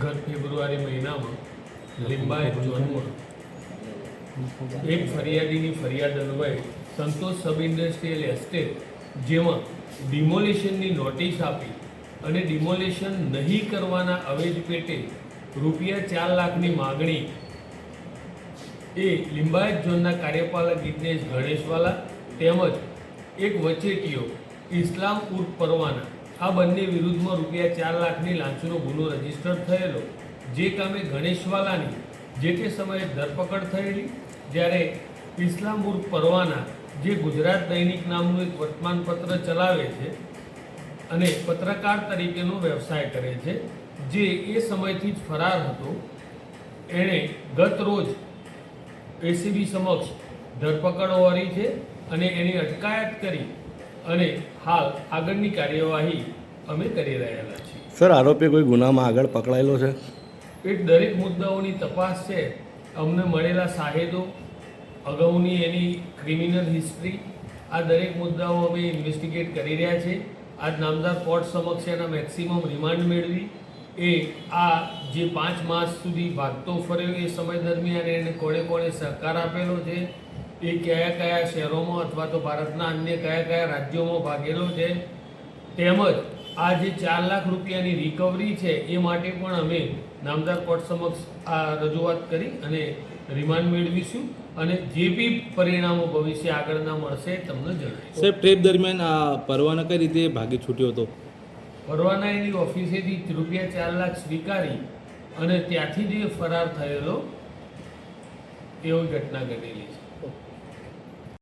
ગત ફેબ્રુઆરી મહિનામાં લિંબાયત ઝોનમાં એક ફરિયાદીની ફરિયાદ અન્વયે સંતોષ સબ ઇન્ડસ્ટ્રીયલ એસ્ટેટ જેમાં ડિમોલિશનની નોટિસ આપી અને ડિમોલિશન નહીં કરવાના અવેજ પેટે રૂપિયા 4 લાખની માગણી એ લિંબાયત ઝોનના કાર્યપાલક દિનેશ ગણેશવાલા તેમજ એક વચેટીયો ઇસ્લામ ઉર્ફ પરવાના આ બંને વિરુદ્ધમાં રૂપિયા 4 લાખની લાંચનો ગુનો રજીસ્ટર થયેલો, જે કામે ગણેશવાલાની જે તે સમયે ધરપકડ થયેલી, જ્યારે ઇસ્લામ ઉર્ફ પરવાના જે ગુજરાત દૈનિક નામનું એક વર્તમાનપત્ર ચલાવે છે અને પત્રકાર તરીકેનો વ્યવસાય કરે છે, જે એ સમયથી જ ફરાર હતો, એણે ગત રોજ એસીબી સમક્ષ ધરપકડ હોવાની છે અને એની અટકાયત કરી અને હાલ આગળની કાર્યવાહી અમે કરી રહેલા છીએ. સર, આરોપી કોઈ ગુનામાં આગળ પકડાયેલો છે? એ દરેક મુદ્દાઓની તપાસ છે. અમને મળેલા સાહેદો, અગાઉની એની ક્રિમિનલ હિસ્ટ્રી, આ દરેક મુદ્દાઓ અમે ઇન્વેસ્ટિગેટ કરી રહ્યા છીએ. આજ નામદાર કોર્ટ સમક્ષ એના મેક્સિમમ રિમાન્ડ મેળવી આ જે 5 માસ સુધી ભાગતો ફર્યો એ સમય દરમિયાન એને કોણે કોણે સહકાર આપેલો છે, એ કયા કયા શહેરોમાં અથવા તો ભારતના અન્ય કયા કયા રાજ્યોમાં ભાગેલો છે, તેમજ આ જે 4 લાખ રૂપિયાની રિકવરી છે એ માટે પણ અમે નામદાર કોર્ટ સમક્ષ આ રજૂઆત કરી અને રિમાન્ડ મેળવીશું અને જે બી પરિણામો ભવિષ્ય આગળના મળશે તમને જણાવીશું. સાહેબ, ટ્રેપ દરમિયાન આ પરવાના કઈ રીતે ભાગી છૂટ્યો હતો? પરવાના એની ઓફિસેથી રૂપિયા 4 લાખ સ્વીકારી અને ત્યાંથી જે ફરાર થયેલો એવી ઘટના ઘટેલી છે.